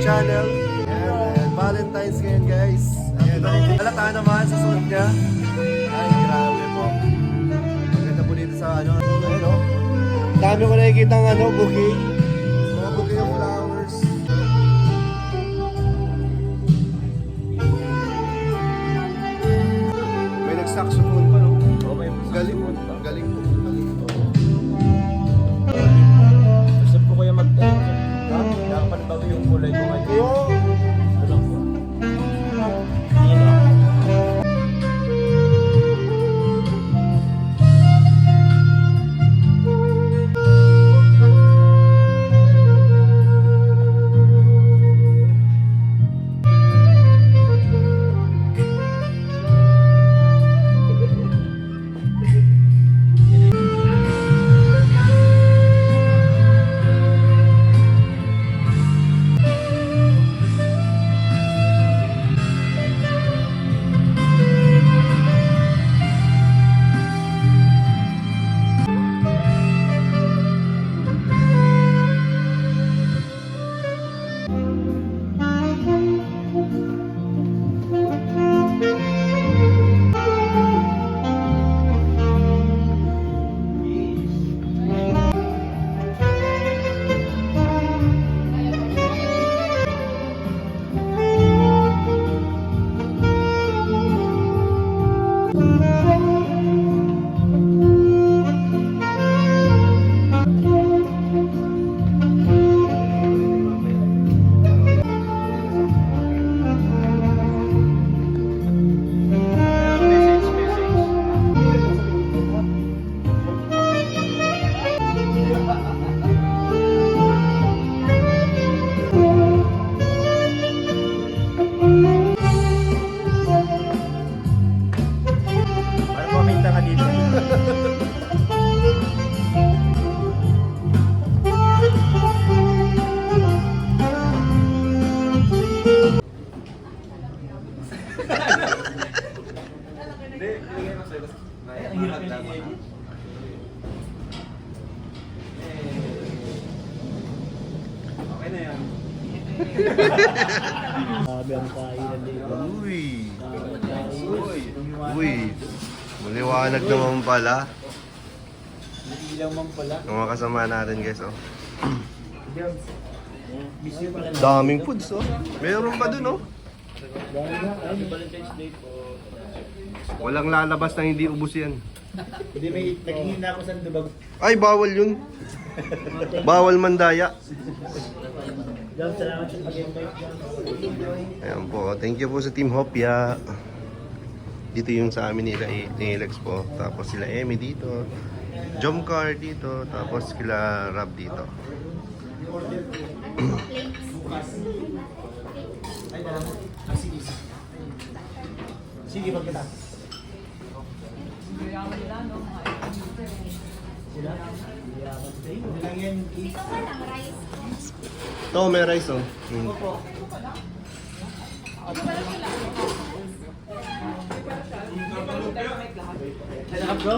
Channel and Valentine's ngayon guys. Halata naman sa suot niya. Ay grabe po. Maganda po dito sa ano. Ayun o. Dami ko nakikita ng ano, bouquet. Mga bouquet of flowers. May nag-saxophone pa no? Oh, may galing po. Galing po. Gusto ko kaya mag-edit. Dapat bago yung kulay ko ngayon. Ito lang po. Yan o. Sabi ang kainan dito. Uy. Maliwanag naman pala. Ilaw man pala. Yung mga kasama natin guys oh. Busy pala na. Daming foods oh. Meron pa dun oh. Happy Valentine's Day po. Walang lalabas na hindi ubos yan. Hindi may naghingi na ako sa dubag. Ay bawal yun. Bawal mandaya. John, salamat sa pag-invite. Ayan po. Thank you po sa Team Hopia. Dito yung sa amin nila Alex po. Tapos sila Emmy dito. Jomcar dito. Tapos kila Rab dito. Ay, dala mo. Sige. Sige, pagkita. Sila? Hindi lang yan. Ito, may rice oh. Kaya bro?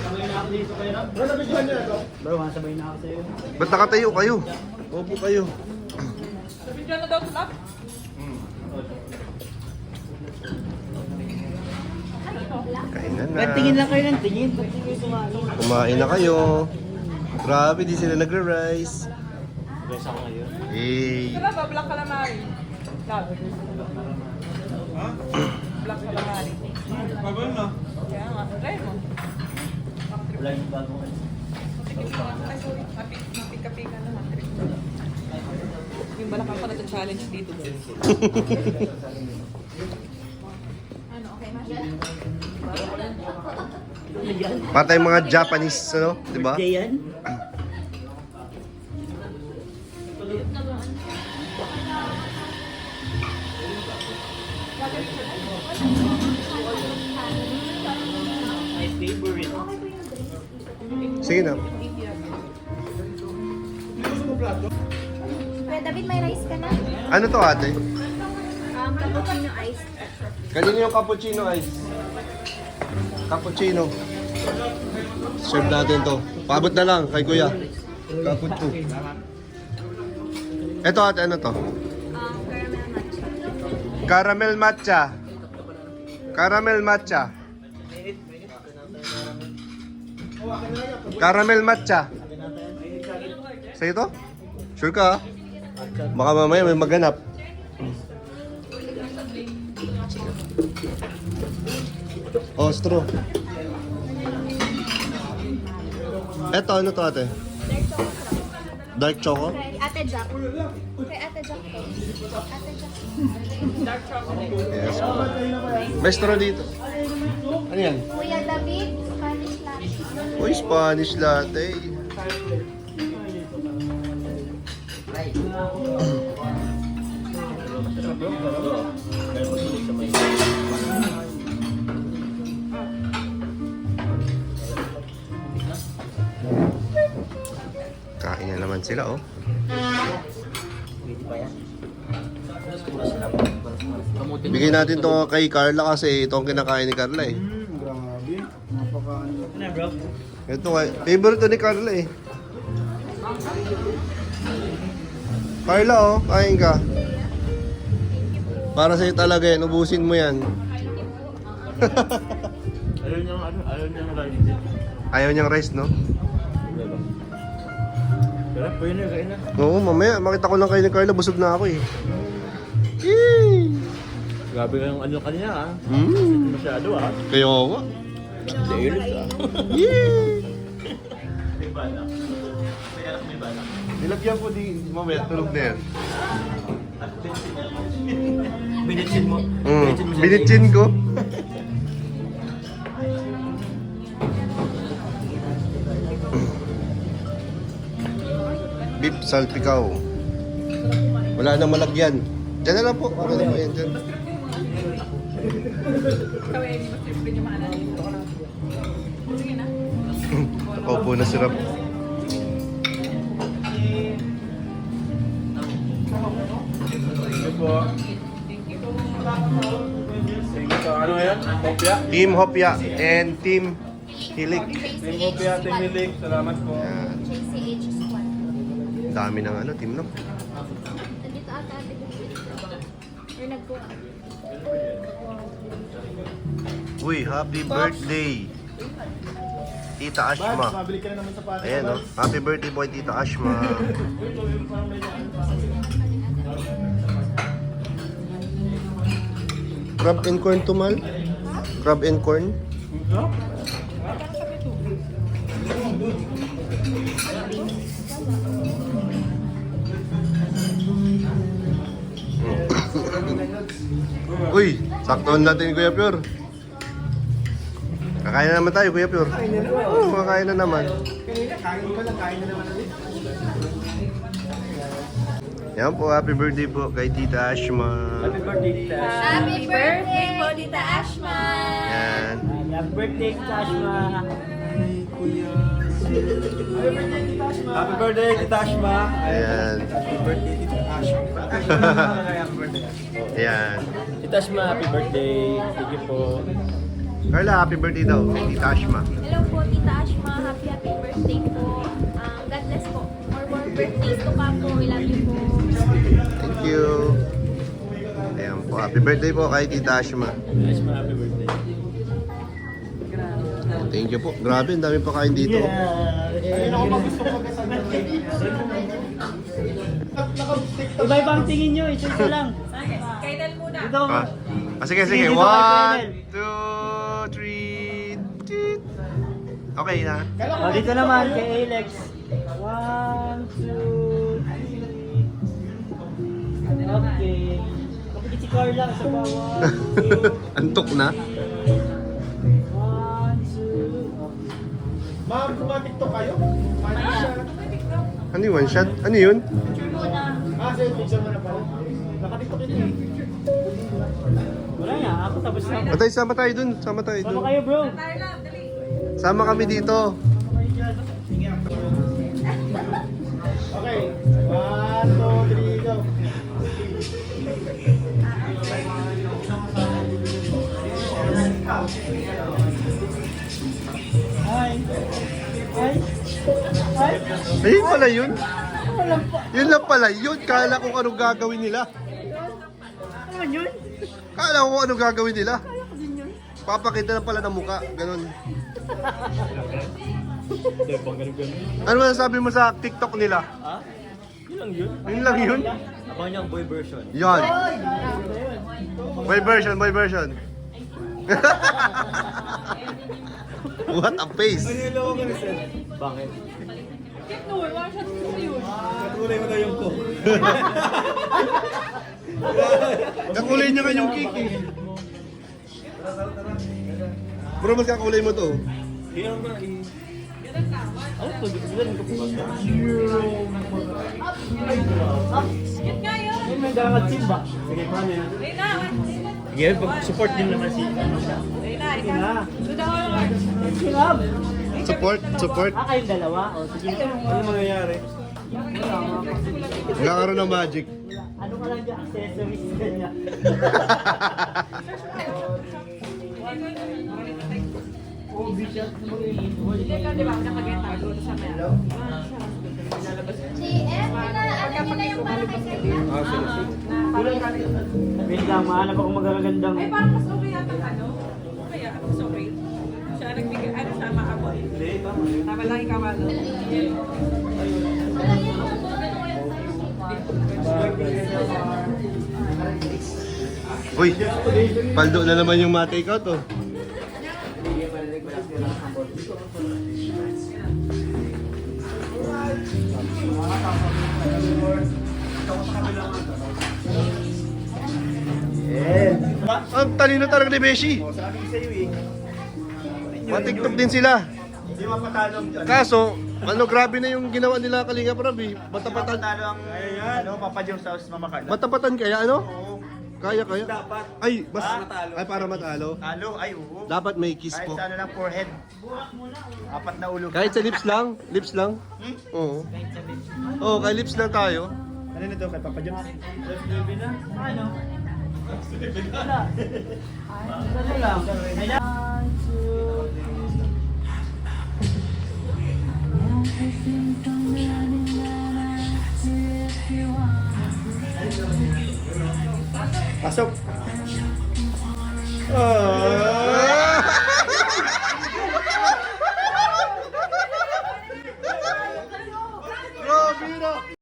Sabay na ako dito kayo na. Bro, nabigyan niyo ito? Bro, sabay na ako sa'yo. Ba't nakatayo kayo? Opo kayo. Nabigyan na daw tulak. Kainan na. Tingin lang kayo ng tingin. Ba't kayo kumain? Kumain na kayo. Grabe, di sila nagre-rice. Guys ako ngayon. Eh, Ito ba, black calamari? Love. Black calamari. Babal na. Kaya nga, try mo. Wala yung bago ngayon. Ay, sorry. Mapika-pika na matrix. Yung balakang pa na challenge dito. Ano, okay, Masha? patay mga Japanese, ano? Diba? Birthday yan? My favorite. Sige na. Kuya David, may rice ka na? Ano to ate? Cappuccino ice. Kanino yung cappuccino ice? Cappuccino. Serve natin to. Paabot na lang kay kuya. Cappuccino. Ito ate, ano to? Caramel matcha. Caramel matcha. Caramel matcha. Caramel matcha. Sa'yo to? Sure ka? Baka mamaya may maganap. Oh, straw. Eto, ano to ate? Dark choco? Kay Ate Jack. Kay Ate Jack to. Ate Jack. Dark chocolate. Yes. May straw dito. Ano yan? Kuya David, Spanish latte. Uy, Spanish latte. Kain na naman sila, oh. Bigay natin to kay Carla kasi ito ang kinakain ni Carla eh. Grabe. Napaka-ano. Ano bro? Ito favorite to ni Carla eh. Carla, oh, kain ka. Para sa'yo talaga yan, ubusin mo yan. Ayaw niyang ano? Ayaw niyang rice. Ayaw niyang rice, no? Pero pwede na kain na. Oo, mamaya, makita ko lang kayo ni Carla, busog na ako eh. Yee! Grabe yung ano kanina ah. Mm. Masyado ah. Kaya nga. Dailit ah. Yee! May bala. May anak may bala. Nilagyan ko di, mamaya, tulog na yan. Binitsin mo. mo sa Binitsin ko. Beef salpikaw. Wala nang malagyan. Diyan na lang po. Okay na po yan dyan. Ikaw eh, hindi mo trip rin yung mga anak dito. Sige na. Nakaupo na si Rab. Ito po. Ito, ano yan? Kopya? Team Hopya and Team Hilik. Team Kopya, Team Hilik. Salamat po. Yan. JCH squad. Ang dami ng ano, team no? Nandito ata Ate David. Or nagkuha. Uy, happy birthday! Tita Ashma. Mabili ka na naman sa pati. Ayan, no? Happy birthday po, Tita Ashma. Crab and corn to, Mal? Crab and corn? Uy, saktuhan natin Kuya Pure. Kakain na naman tayo, Kuya Pure. Oo, kakain na naman. Yan po, happy birthday po kay Tita Ashma. Happy birthday, Tita. Happy birthday po, Tita Ashma! Yan. Happy birthday, Tita Ashma. Happy birthday, Tita Ashma. Ayan. Happy birthday, Tita Ashma. Happy birthday. Ayan. Tita Ashma, happy birthday. Thank you po. Carla, happy birthday daw kay Tita Ashma. Hello po, Tita Ashma. Happy birthday po. God bless po. More birthdays to come po. We love you po. Thank you. Ayan po, happy birthday po kay Tita Ashma. Ashma, happy birthday. Thank you po. Grabe, ang dami pa kain dito. Ayun ako, gusto ko Iba-ibang tingin nyo, isa lang. Kay Del muna. Ito, Sige. Sige, dito kay 1, Colonel. 2, 3. Tit. Okay na. dito naman kay Alex. 1, 2, 3. Okay. Kapag si Carla, sa bawah. 1, 2. Antok na. 1, 2. Ma'am, kumatiktok kayo? Ano yung one shot? Ano yun? Sige, picture mo na pala. Nakatiktok yun eh. Wala nga, ako tapos na. Patay, sama tayo dun. Sama tayo Sama dun. kayo bro. Tayo lang, dali. Sama kami dito. Okay. 1, 2, 3, go. Hi. Hi. Hi. Ayun pala yun. Yun lang pala yun. Kala ko anong gagawin nila. Ano yun? Kala ko anong gagawin nila. Papakita lang pala ng muka. Ganon. Ano masasabi mo sa TikTok nila? Ha? Yun lang yun. Yun lang yun. Abangan niyo ang boy version. Yan. Boy version. What a face. Bakit? Cute no, wala siya sa yun. Katulay mo na yung ko. Kakulay niya nga yung cake eh. Bro, mas kakulay mo to. Iyan ba? Ano to? Ganun ko po ba? Cute nga yun. May may dalang at simba. Sige, paano yan? Ayun na. Sige, support din naman si Ayun na, ikaw. Suda ko lang. Sinab! Support. Kayong dalawa? O, sige. Ano mangyayari? Nagkakaroon ng magic. Ano ka lang dyan? Accessories ganyan. Oh, Bishop. Hindi ka, di ba? Nakagenta ko sa maya. Si F, ano nila yung para kay Carla? Wait lang, mahanap ako magagandang. Ay, parang mas okay yata ano? Kaya, mas okay. Siya nagbigay, ano siya makabot. Tama lang ikaw, ano? Uy, paldo na naman yung ma-take out oh. Ang talino talaga ni Beshi. Sabi ko sa'yo eh. Ma-TikTok din sila. Hindi mapatalo dyan. Kaso, ano grabe na yung ginawa nila Kalinga Prab eh. Matapatan. Mapatalo ang ano, Papa Jones sa Mama Carla. Matapatan kaya ano? Oo. Kaya. Dapat. Ay, bas. Matalo. Ay, para matalo. Talo, ay oo. Dapat may kiss Kahit po. sa ano lang, forehead. Apat na ulo. Kahit sa lips lang. Lips lang. Oo. Oo, kay lips lang tayo. Ano nito kay Papa Jones? Ano? Wala. Ano lang? One, two, Pasok. Grabe na!